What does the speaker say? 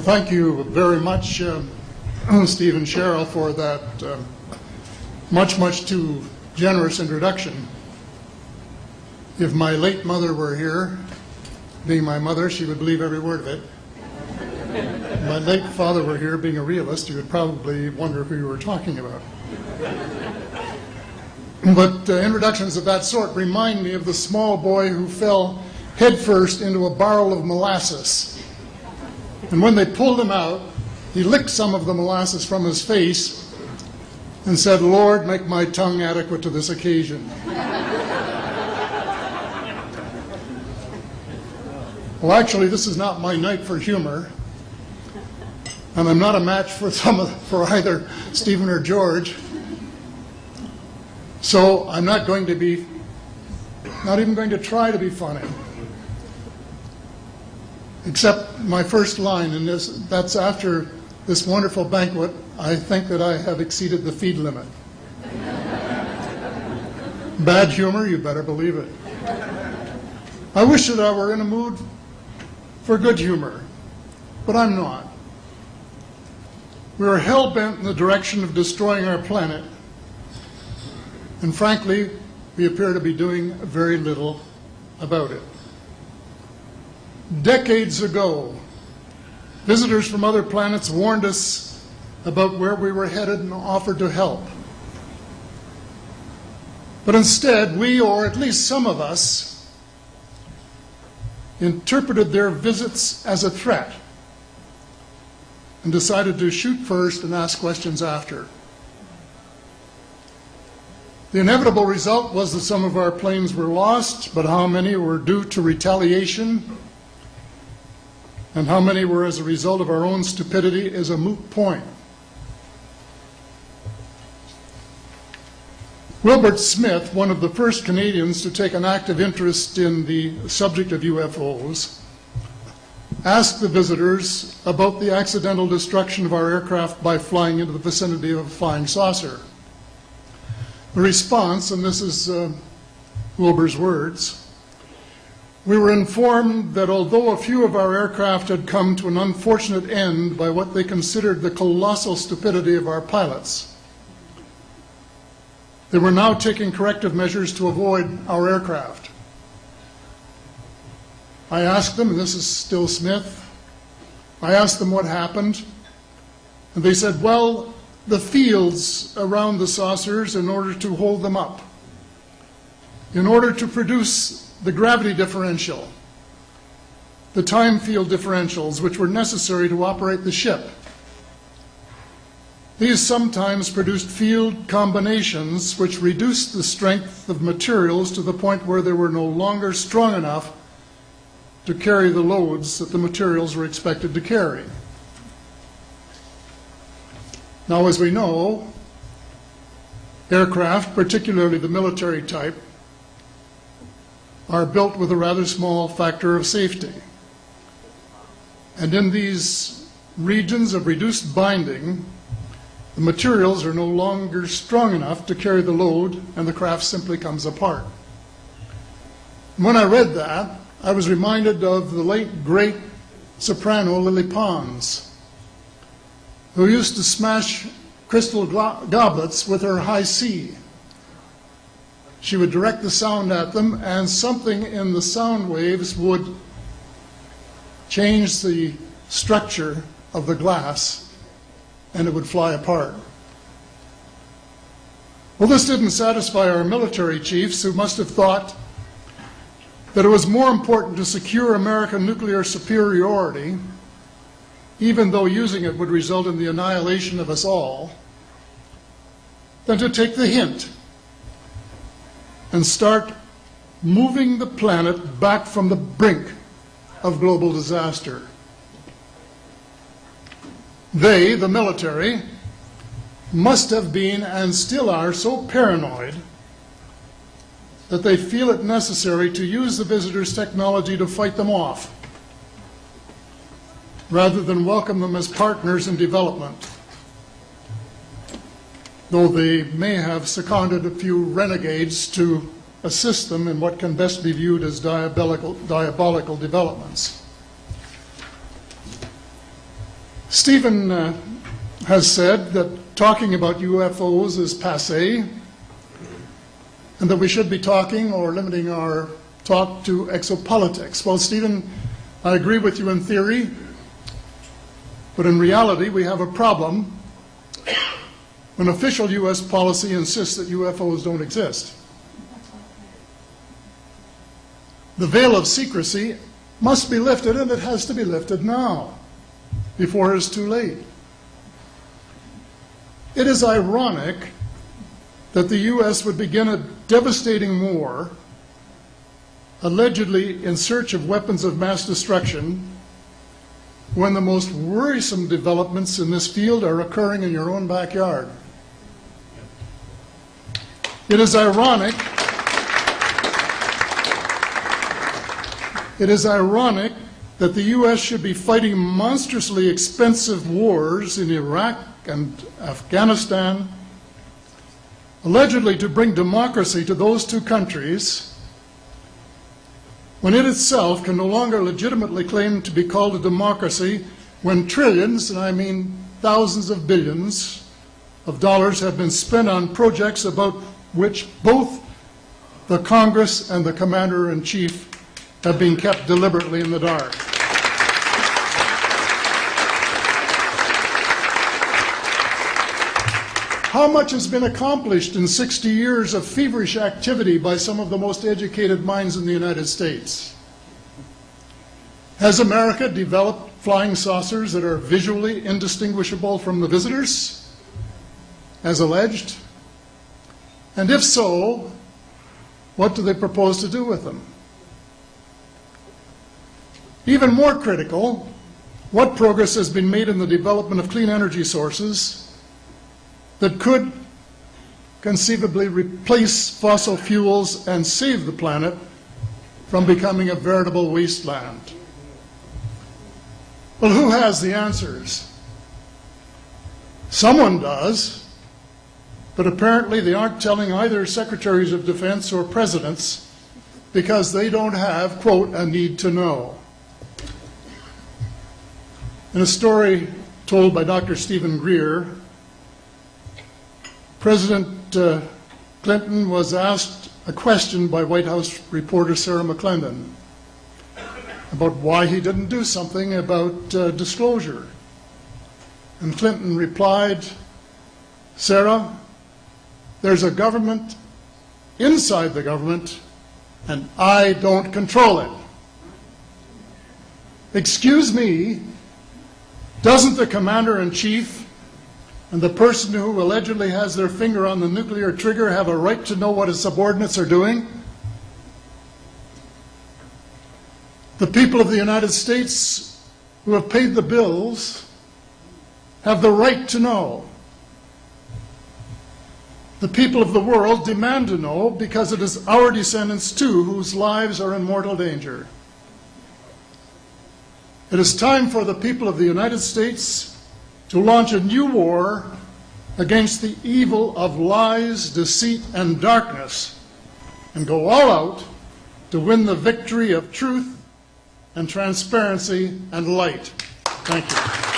Well, thank you very much, Steve and Cheryl, for that much too generous introduction. If my late mother were here, being my mother, she would believe every word of it. If my late father were here, being a realist, he would probably wonder who you were talking about. But introductions of that sort remind me of the small boy who fell headfirst into a barrel of molasses. And when they pulled him out, he licked some of the molasses from his face and said, "Lord, make my tongue adequate to this occasion." Well, actually, this is not my night for humor, and I'm not a match for either Stephen or George. So I'm not even going to try to be funny. Except my first line, and that's after this wonderful banquet, I think that I have exceeded the feed limit. Bad humor, you better believe it. I wish that I were in a mood for good humor, but I'm not. We are hell-bent in the direction of destroying our planet, and frankly, we appear to be doing very little about it. Decades ago, visitors from other planets warned us about where we were headed and offered to help. But instead, we, or at least some of us, interpreted their visits as a threat and decided to shoot first and ask questions after. The inevitable result was that some of our planes were lost, but how many were due to retaliation and how many were as a result of our own stupidity is a moot point. Wilbert Smith, one of the first Canadians to take an active interest in the subject of UFOs, asked the visitors about the accidental destruction of our aircraft by flying into the vicinity of a flying saucer. The response, and this is Wilbur's words, "We were informed that although a few of our aircraft had come to an unfortunate end by what they considered the colossal stupidity of our pilots, they were now taking corrective measures to avoid our aircraft." I asked them, and this is still Smith, I asked them what happened, and they said, "Well, the fields around the saucers, in order to hold them up, in order to produce the gravity differential, the time field differentials which were necessary to operate the ship. These sometimes produced field combinations which reduced the strength of materials to the point where they were no longer strong enough to carry the loads that the materials were expected to carry." Now, as we know, aircraft, particularly the military type, are built with a rather small factor of safety. And in these regions of reduced binding, the materials are no longer strong enough to carry the load, and the craft simply comes apart. When I read that, I was reminded of the late, great soprano Lily Pons, who used to smash crystal goblets with her high C. She would direct the sound at them, and something in the sound waves would change the structure of the glass, and it would fly apart. Well, this didn't satisfy our military chiefs, who must have thought that it was more important to secure American nuclear superiority, even though using it would result in the annihilation of us all, than to take the hint and start moving the planet back from the brink of global disaster. They, the military, must have been and still are so paranoid that they feel it necessary to use the visitors' technology to fight them off, rather than welcome them as partners in development, though they may have seconded a few renegades to assist them in what can best be viewed as diabolical developments. Stephen has said that talking about UFOs is passé, and that we should be talking or limiting our talk to exopolitics. Well, Stephen, I agree with you in theory, but in reality we have a problem when official U.S. policy insists that UFOs don't exist. The veil of secrecy must be lifted, and it has to be lifted now, before it is too late. It is ironic that the U.S. would begin a devastating war, allegedly in search of weapons of mass destruction, when the most worrisome developments in this field are occurring in your own backyard. It is ironic that the U.S. should be fighting monstrously expensive wars in Iraq and Afghanistan, allegedly to bring democracy to those two countries, when it itself can no longer legitimately claim to be called a democracy, when trillions, and I mean thousands of billions of dollars, have been spent on projects about which both the Congress and the Commander-in-Chief have been kept deliberately in the dark. How much has been accomplished in 60 years of feverish activity by some of the most educated minds in the United States? Has America developed flying saucers that are visually indistinguishable from the visitors, as alleged? And if so, what do they propose to do with them? Even more critical, what progress has been made in the development of clean energy sources that could conceivably replace fossil fuels and save the planet from becoming a veritable wasteland? Well, who has the answers? Someone does, but apparently they aren't telling either secretaries of defense or presidents because they don't have, quote, a need to know. In a story told by Dr. Stephen Greer, President Clinton was asked a question by White House reporter Sarah McClendon about why he didn't do something about disclosure. And Clinton replied, "Sarah, there's a government inside the government, and I don't control it." Excuse me, doesn't the Commander-in-Chief and the person who allegedly has their finger on the nuclear trigger have a right to know what his subordinates are doing? The people of the United States who have paid the bills have the right to know. The people of the world demand to know because it is our descendants too whose lives are in mortal danger. It is time for the people of the United States to launch a new war against the evil of lies, deceit, and darkness, and go all out to win the victory of truth and transparency and light. Thank you.